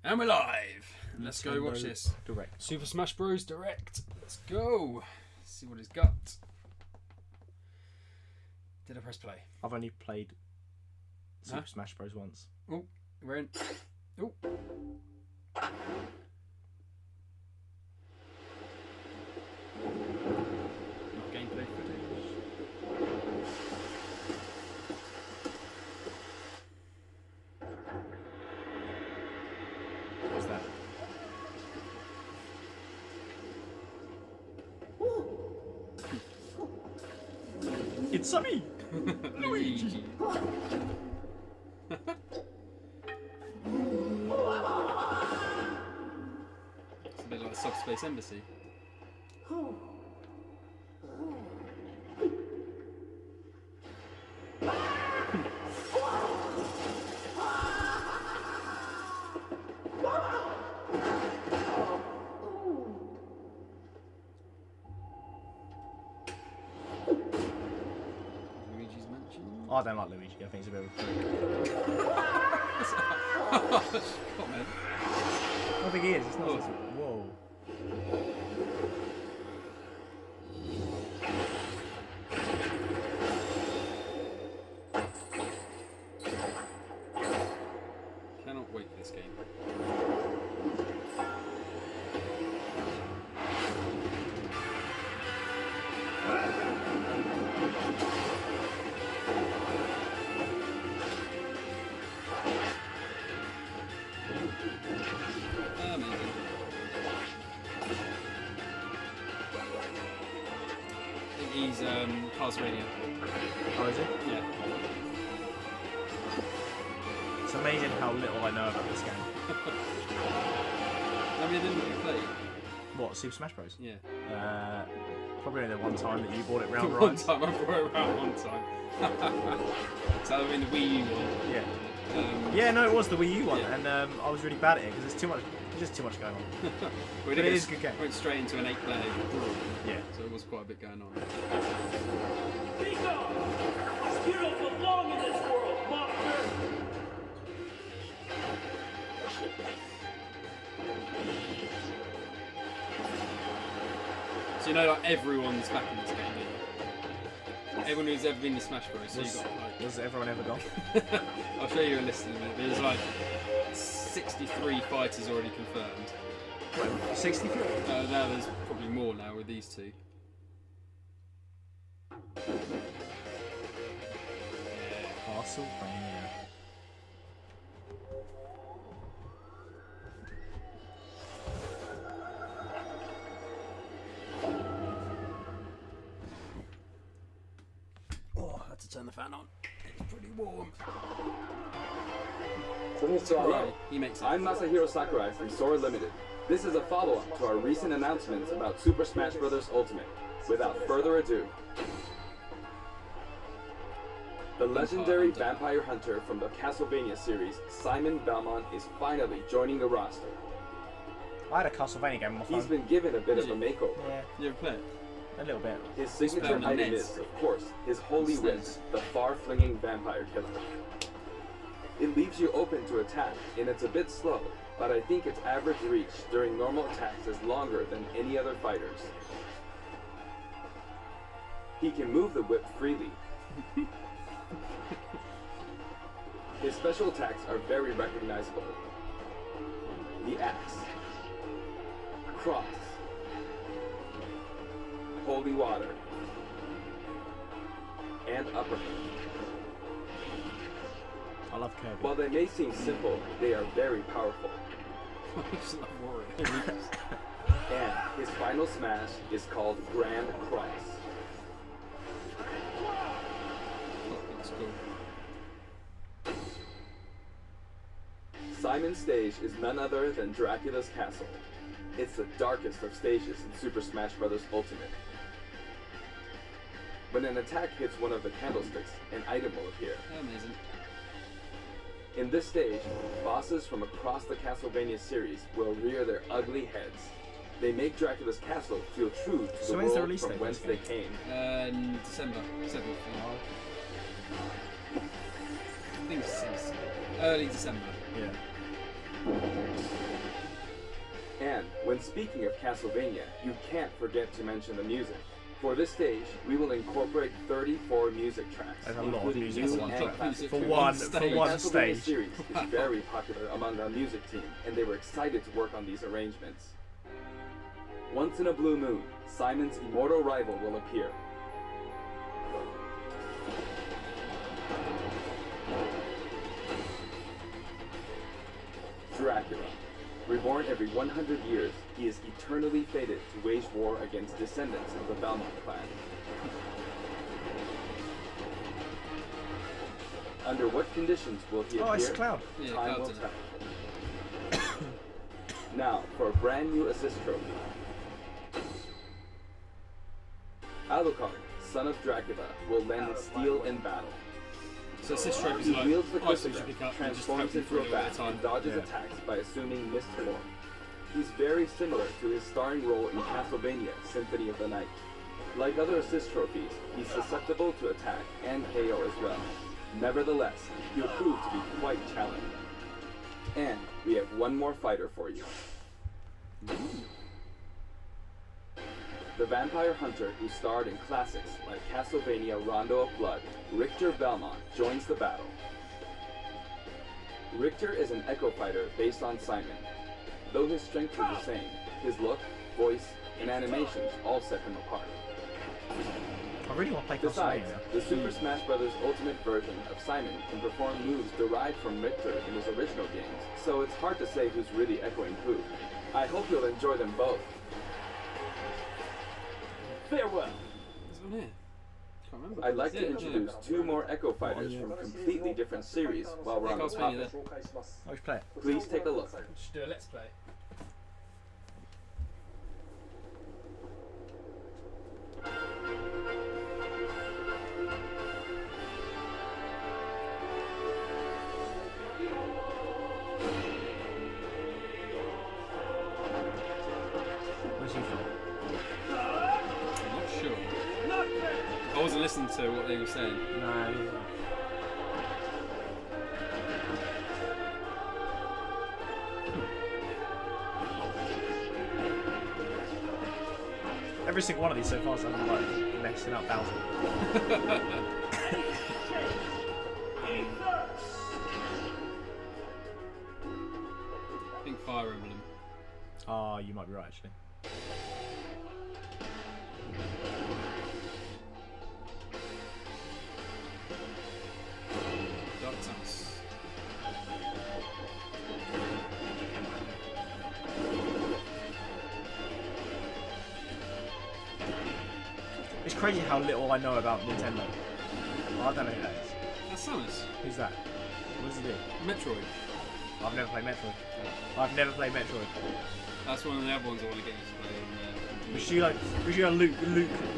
And we're live. Let's go watch this. Direct. Super Smash Bros. Direct. Let's go. Let's see what he's got. Did I press play? I've only played Super Smash Bros. Once. Oh, we're in. Oh. Not gameplay footage. What's that? It's Sammy! Luigi. It's a bit like Subspace Embassy. Luigi's Mansion. Oh, I don't like Luigi. I think he's a bit of a prick. Comment. I don't think he is. It's not. Oh. Whoa. Cannot wait for this game. Amazing. I think he's Castlevania. Oh, is it? Yeah. It's amazing how little I know about this game. I mean, didn't you play? What, Super Smash Bros? Yeah. Probably only the one time that you bought it round One right. time, I brought it around one time. So I mean the Wii U one. Yeah. Yeah, No, it was the Wii U one, Yeah. and I was really bad at it because there's too much. There's just too much going on. But it is a good game. Went straight into an 8-player brawl. Yeah. So it was quite a bit going on. Pico! You don't belong in this world, monster! So you know, like everyone's back in this game. Yeah? Everyone who's ever been to Smash Bros. So you got like. Was everyone ever gone? I'll show you a list in a minute. There's like 63 fighters already confirmed. 63. Now there's probably more now with these two. Castlevania. Oh, I had to turn the fan on. It's pretty warm. Hello, He makes it. I'm Masahiro Sakurai from Sora Limited. This is a follow-up to our recent announcements about Super Smash Bros. Ultimate. Without further ado, the legendary vampire hunter from the Castlevania series, Simon Belmont, is finally joining the roster. I had a Castlevania game on my phone. He's been given a bit of a makeover. Yeah, You ever play it? a little bit. His signature Spelled on item NES. is, of course, his holy SNES. wrist, the far-flinging vampire killer. It leaves you open to attack, and it's a bit slow, but I think its average reach during normal attacks is longer than any other fighter's. He can move the whip freely. His special attacks are very recognizable. The axe, cross, holy water, and uppercut. I love Kirby. While they may seem simple, they are very powerful. I just love Warrior. And his final smash is called Grand Cross. That's cool. Simon's stage is none other than Dracula's castle. It's the darkest of stages in Super Smash Bros. Ultimate. When an attack hits one of the candlesticks, an item will appear. Amazing. In this stage, bosses from across the Castlevania series will rear their ugly heads. They make Dracula's castle feel true to So the when's the world release from date for whence this they game? came. December 7th. I think it's early December. Yeah. And when speaking of Castlevania, you can't forget to mention the music. For this stage, we will incorporate 34 music tracks, There's a lot of including music new for one and track. classic For tunes. one The Castlevania stage. series is very popular among our music team, and they were excited to work on these arrangements. Once in a blue moon, Simon's immortal rival will appear. Dracula. Reborn every 100 years, he is eternally fated to wage war against descendants of the Belmont clan. Under what conditions will he Oh, it's appear? Cloud. Yeah, Time will Cloud's in it. tell. Now, for a brand new assist trophy. Alucard, son of Dracula, will lend steel in battle. So assist trophies He are like wields the items you crucifix, pick up and just hope transforms you into throw a it all at bat, a time. and dodges Yeah. attacks by assuming mist form. He's very similar to his starring role in Castlevania Symphony of the Night. Like other assist trophies, he's susceptible to attack and KO as well. Nevertheless, he'll prove to be quite challenging. And we have one more fighter for you. The vampire hunter who starred in classics like Castlevania Rondo of Blood, Richter Belmont, joins the battle. Richter is an echo fighter based on Simon. Though his strengths are the same, his look, voice, and animations all set him apart. I really want to play Besides, Castlevania. the Super Smash Bros. Ultimate version of Simon can perform moves derived from Richter in his original games, so it's hard to say who's really echoing who. I hope you'll enjoy them both. Farewell! Is it on here? Can't remember. I'd like to Yeah, introduce two more Echo Fighters from completely different series while we're on the Castlevania topic. there. Oh, we should play it. Please take a look. Just do a let's play. Where's he from? I'm not sure. I wasn't listening to what they were saying. No. Every single one of these so far sounds like messing up Bowser. I think Fire Emblem. Ah, you might be right actually. Dark Souls. It's crazy how little I know about Nintendo. Well, I don't know who that is. That's Samus. Who's that? What does he do? Metroid. I've never played Metroid. I've never played Metroid. That's one of the other ones I want to get you to play. We should go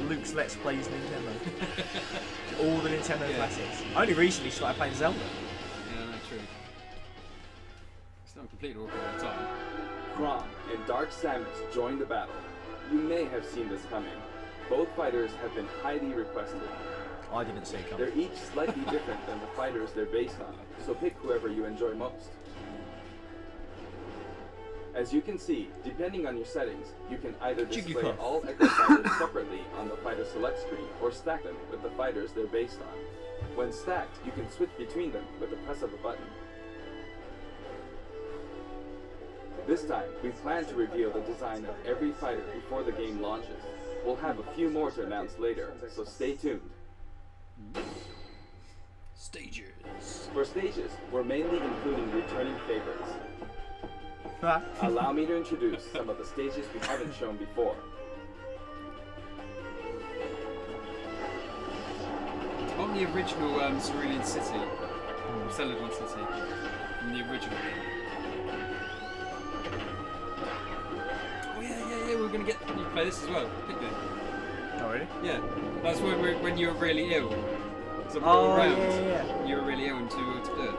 Luke's Let's Plays Nintendo. All the Nintendo Yeah. classics. I only recently started playing Zelda. Yeah, no, true. It's not completely awkward all the time. Grom and Dark Samus join the battle. You may have seen this coming. Both fighters have been highly requested. I didn't see it coming. They're each slightly different than the fighters they're based on, so pick whoever you enjoy most. As you can see, depending on your settings, you can either display Jigglypuff. all Echo Fighters separately on the fighter select screen or stack them with the fighters they're based on. When stacked, you can switch between them with the press of a button. This time, we plan to reveal the design of every fighter before the game launches. We'll have a few more to announce later, so stay tuned. Stages. For stages, we're mainly including returning favorites. Huh? Allow me to introduce some of the stages we haven't shown before. On the original Cerulean City, Celadon City, from the original. Oh yeah, we're gonna get you play this as well. Pikmin. Oh really? Yeah, that's when you were really ill. So we Oh, were around. yeah. You were really ill and too ill to do it.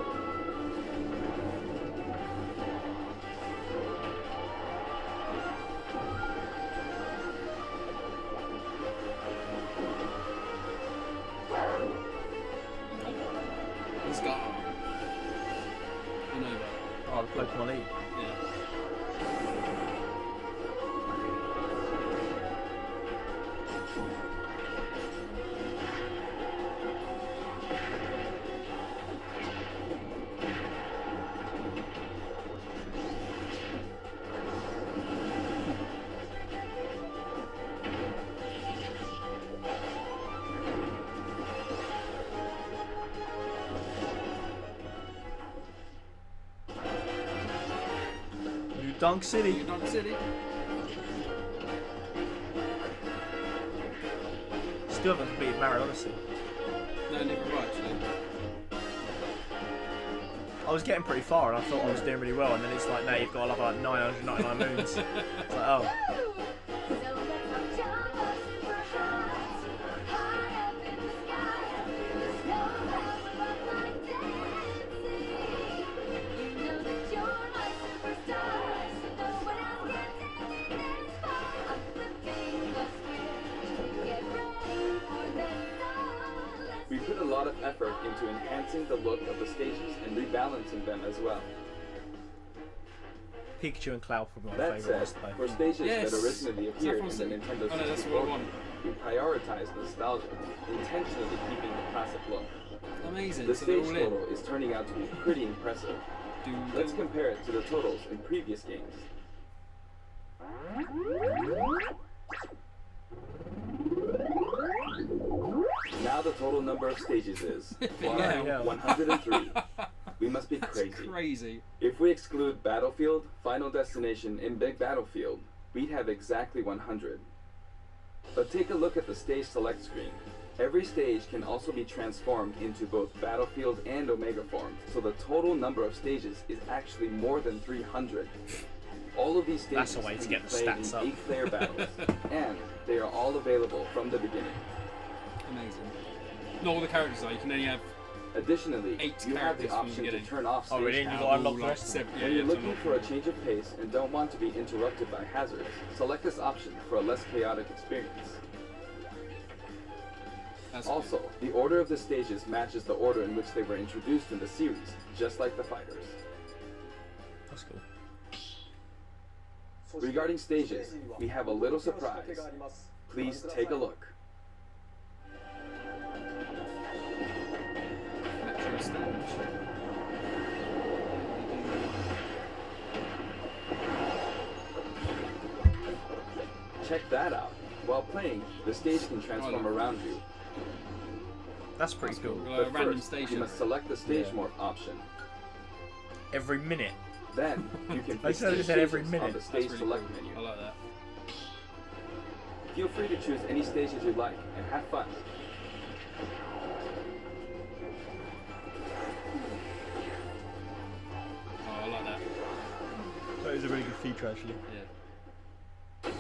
Let's go. Unova. Oh, the Pokemon League. Yeah. Dunk City. Dunk City. Still haven't beaten Mario Odyssey. No, never have I, actually. I was getting pretty far and I thought I was doing really well, and then it's like, no, you've got like 999 moons. It's like, oh. We put a lot of effort into enhancing the look of the stages and rebalancing them as well. Pikachu and Cloud were my That favourite said, ones for though. stages Yes. that originally appeared in the Saffron Nintendo Oh no, that's 64 what I want. we prioritize nostalgia, intentionally keeping the classic look. Amazing. The So they're stage all in. total is turning out to be pretty impressive. Let's compare it to the totals in previous games. Now the total number of stages is Yeah. 103. We must be That's crazy. crazy. If we exclude Battlefield, Final Destination, and Big Battlefield, we'd have exactly 100. But take a look at the stage select screen. Every stage can also be transformed into both Battlefield and Omega forms, so the total number of stages is actually more than 300. All of these stages That's a way to can get be the played stats up. in 8-player battles, and they are all available from the beginning. Amazing. Not all the characters are. You can only have Additionally, 8 you have the characters from the option to beginning. turn off Oh, stage really? You tab. got to unlock the like rest of them. seven. Yeah, When yeah, you're it's looking unlocked. for a change of pace and don't want to be interrupted by hazards, select this option for a less chaotic experience. That's Also, the order of the stages matches the order in which they were introduced in the series, just like the fighters. That's cool. Regarding stages, we have a little surprise. Please take a look. Metro stage. Check that out. While playing, the stage can transform around you. That's pretty That's cool. cool. But Random first, station. you must select the stage Yeah. morph option. Every minute. Then, you can I fix said the it said every stages minute. on the That's stage really select cool. menu. I like that. Feel free to choose any stages you like and have fun. Oh, I like that. That is a really good feature actually. Yeah.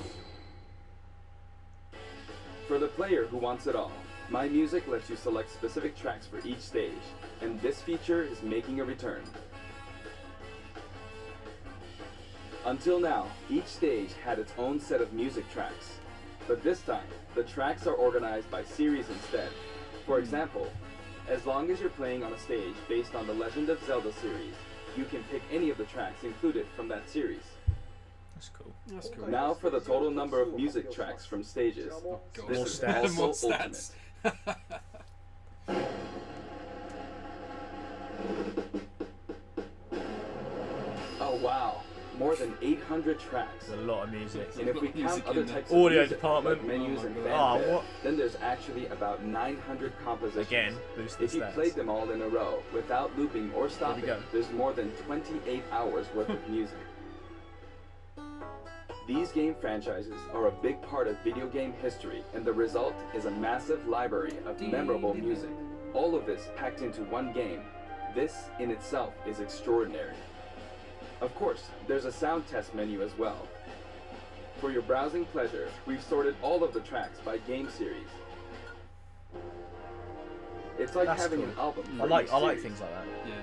For the player who wants it all, My Music lets you select specific tracks for each stage, and this feature is making a return. Until now, each stage had its own set of music tracks, but this time, the tracks are organized by series instead. For example, as long as you're playing on a stage based on the Legend of Zelda series, you can pick any of the tracks included from that series. That's cool. That's cool. Now for the total number of music tracks from stages. Oh, God. This More is stats. also More ultimate. stats. Oh wow, more than 800 tracks. There's a lot of music. And if we Music count in other there. types Audio of music, department. like menus Oh my and God. fanfare, Ah, what? then there's actually about 900 compositions. Again, boost the If you stats. played them all in a row without looping or stopping, go. there's more than 28 hours worth of music. These game franchises are a big part of video game history, and the result is a massive library of memorable music. All of this packed into one game. This in itself is extraordinary. Of course, there's a sound test menu as well. For your browsing pleasure, we've sorted all of the tracks by game series. It's like That's having cool. an album. I for like each I like series. things like that. Yeah.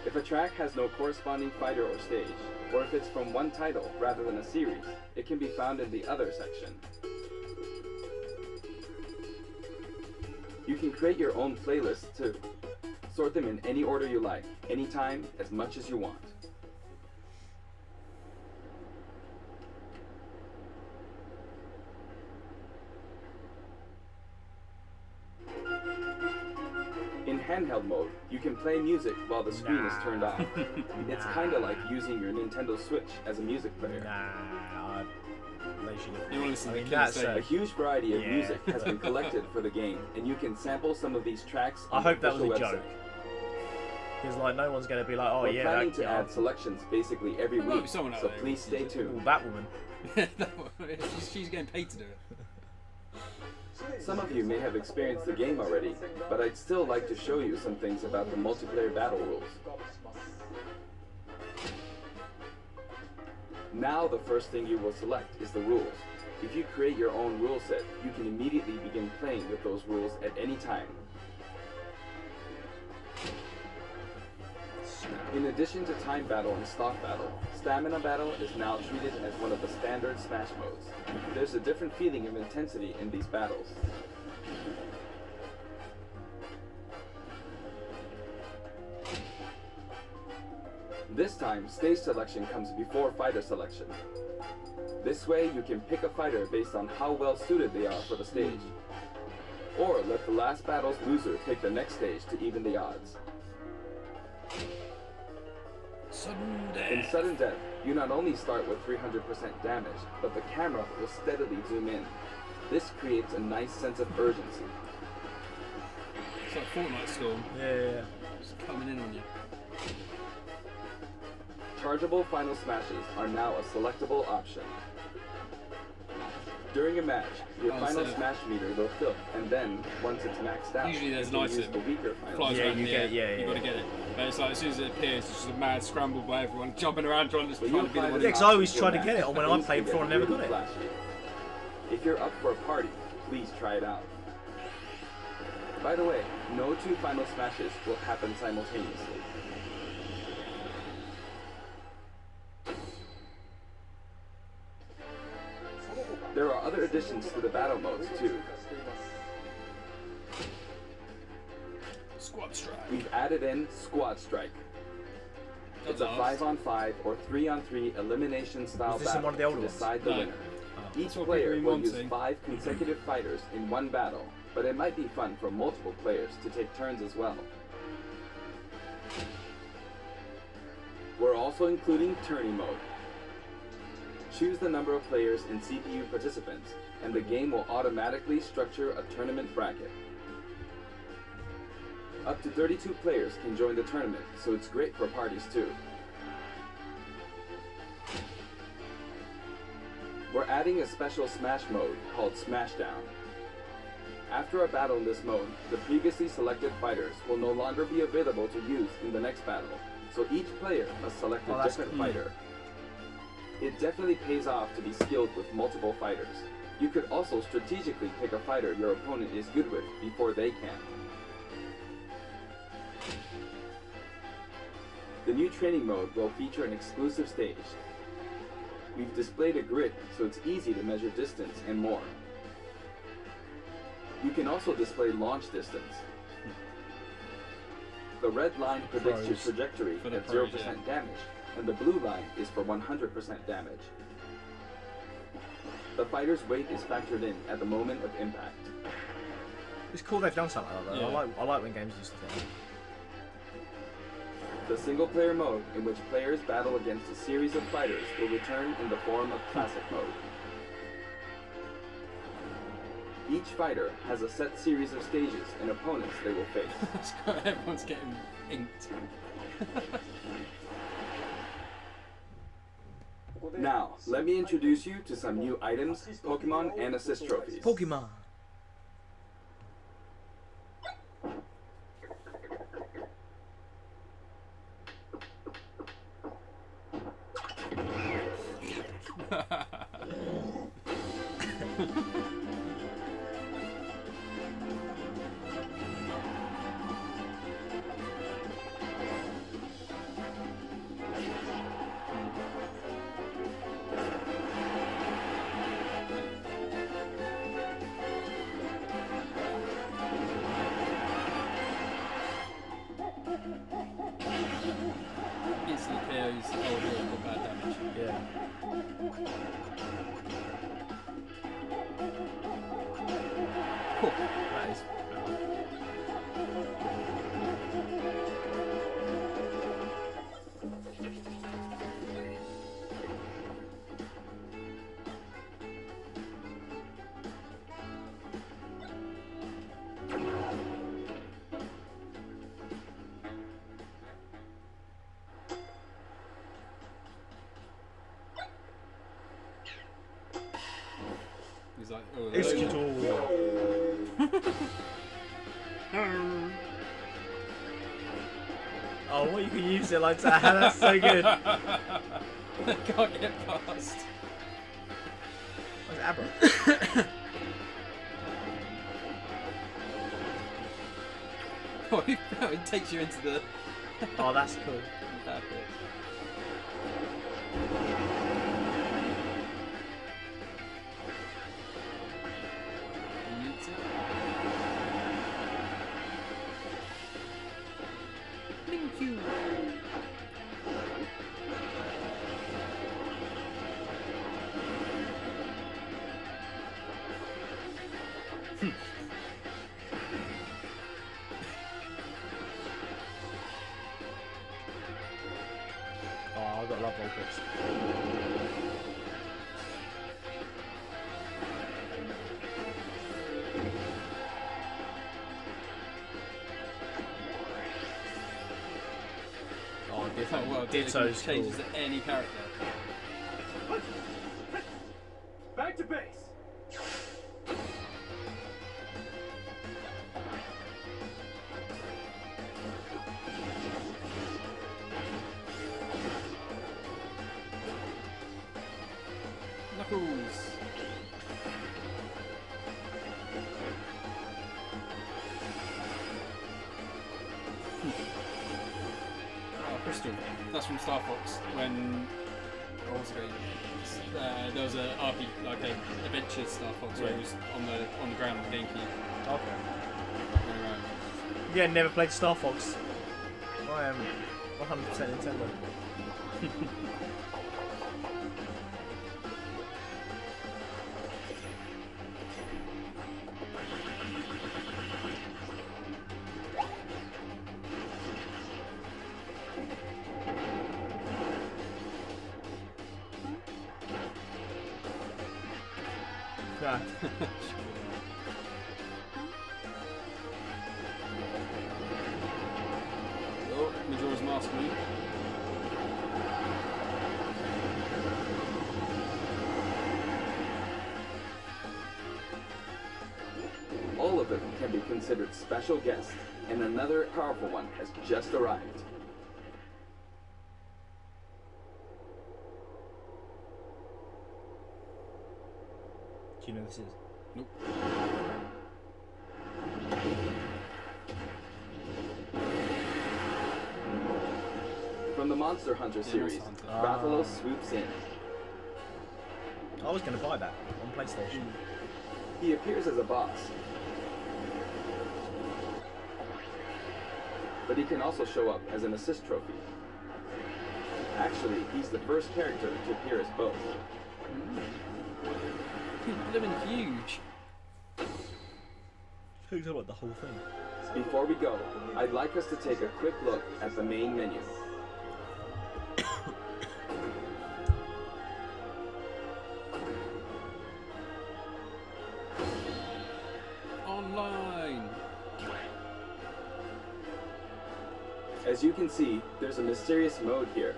If a track has no corresponding fighter or stage, or if it's from one title rather than a series, it can be found in the other section. You can create your own playlists too. Sort them in any order you like, anytime, as much as you want. In handheld mode, you can play music while the screen is turned off. It's kinda like using your Nintendo Switch as a music player. They should have. You want to listen I to mean, Killer that's State? A huge variety of Yeah. music has been collected for the game, and you can sample some of these tracks I on hope the that was a official joke. website. Because like no one's gonna be like, oh We're yeah, planning that, to add selections basically every There might be week, someone out so there who please wants to stay use it. tuned. Ooh, that woman. she's getting paid to do it. Some of you may have experienced the game already, but I'd still like to show you some things about the multiplayer battle rules. Now the first thing you will select is the rules. If you create your own rule set, you can immediately begin playing with those rules at any time. In addition to time battle and stock battle, stamina battle is now treated as one of the standard Smash modes. There's a different feeling of intensity in these battles. This time, stage selection comes before fighter selection. This way, you can pick a fighter based on how well suited they are for the stage. Or let the last battle's loser pick the next stage to even the odds. Sudden In death. sudden death, you not only start with 300% damage, but the camera will steadily zoom in. This creates a nice sense of urgency. It's like Fortnite Storm. Yeah. Just coming in on you. Chargeable final smashes are now a selectable option. During a match, your Oh, final so- smash meter will fill, and then, once it's maxed out, Usually there's you an can use item. the weaker final Flies Yeah, around you in the get air. it, yeah, You've yeah, got to yeah. get it. But it's like as soon as it appears, it's just a mad scramble by everyone jumping around trying to But be you'll the find one. Yeah, 'cause I always after tried to your get it, match, and when I things played can before, I get never really got it. flashy. If you're up for a party, please try it out. By the way, no two final smashes will happen simultaneously. There are other additions to the battle modes too. Squad strike. We've added in Squad Strike. It's a That's 5-on-5 or 3-on-3 elimination style Was this in battle one of the old to ours? decide the No. winner. Each That's what player people will been use wanting. 5 consecutive fighters in one battle, but it might be fun for multiple players to take turns as well. We're also including tourney mode. Choose the number of players and CPU participants, and the game will automatically structure a tournament bracket. Up to 32 players can join the tournament, so it's great for parties too. We're adding a special Smash mode called Smashdown. After a battle in this mode, the previously selected fighters will no longer be available to use in the next battle, so each player must select a that's different cool. fighter. It definitely pays off to be skilled with multiple fighters. You could also strategically pick a fighter your opponent is good with before they can. The new training mode will feature an exclusive stage. We've displayed a grid so it's easy to measure distance and more. You can also display launch distance. The red line predicts your Pros. trajectory For the at pros, 0% yeah. damage, and the blue line is for 100% damage. The fighter's weight is factored in at the moment of impact. It's cool they've done something like that. Yeah. I like when games do stuff like that. The single-player mode, in which players battle against a series of fighters, will return in the form of Classic mode. Each fighter has a set series of stages and opponents they will face. Everyone's getting inked. Now, let me introduce you to some new items, Pokemon, and assist trophies. Pokemon. Instantly KOs all the bad damage. Yeah. Cool. That is. Oh, Executor. Oh, what you can use it like that? That's so good. Can't get past. Where's Abra? Oh, it takes you into the Oh, that's cool. that bit. Yeet it. Thank you. Oh, I've got love Vulpix. Oh, Oh well, Ditto's it changes cool. to any character. Back to base. Knuckles. Oh, Crystal. That's from Star Fox. When what was it going? There was a RP, like a adventure Star Fox where it was on the ground with GameCube. Okay. Going around. Yeah, never played Star Fox. I am 100% Nintendo. Yeah. Oh, Majora's Mask move. All of them can be considered special guests, and another powerful one has just arrived. Do you know who this is? Nope. From the Monster Hunter series, Monster Rathalos swoops in. I was going to buy that on PlayStation. He appears as a boss, but he can also show up as an assist trophy. Actually, he's the first character to appear as both. Living huge. Who's about the whole thing? Before we go, I'd like us to take a quick look at the main menu. Online. As you can see, there's a mysterious mode here,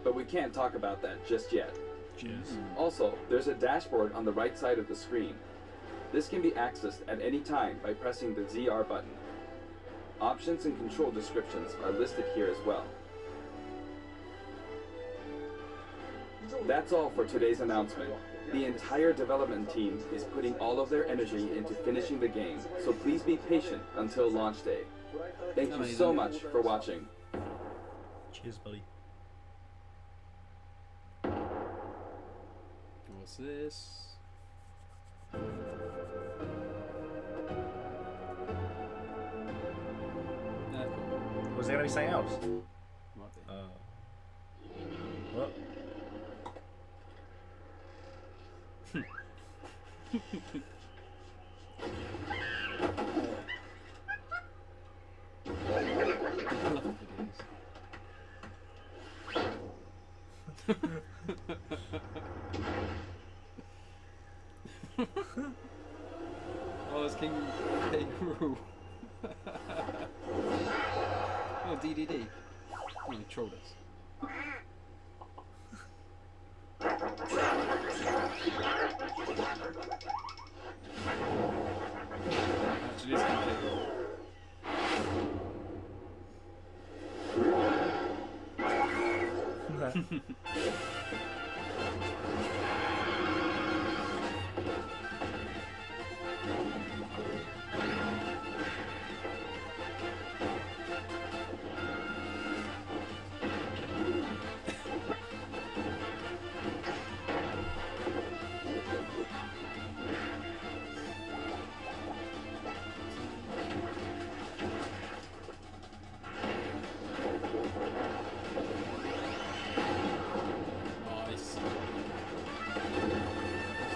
but we can't talk about that just yet. Cheers. Also, there's a dashboard on the right side of the screen. This can be accessed at any time by pressing the ZR button. Options and control descriptions are listed here as well. That's all for today's announcement. The entire development team is putting all of their energy into finishing the game, so please be patient until launch day. Thank you so much for watching. Cheers, buddy. What's this? Cool. Was there going to be something else? Might be. What? Oh, it's King Rule. Oh, DDD. Oh, he trolled us. Nice.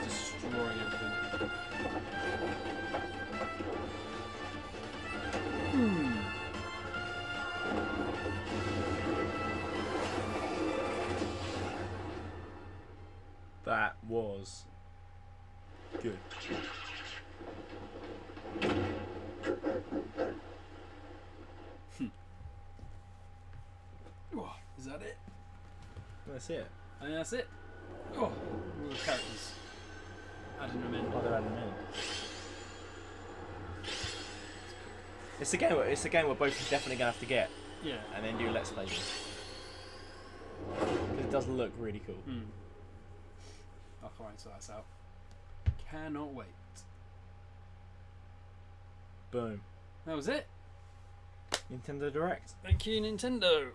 Just destroying everything. That was good. Oh, is that it? That's it. I think that's it. Oh, all the characters. Adding them in. Oh, they're adding them in. It's a game. It's a game we're both definitely gonna have to get, Yeah. and then do let's play. Because it does look really cool. I can't wait till that's out. Cannot wait. Boom. That was it. Nintendo Direct. Thank you, Nintendo.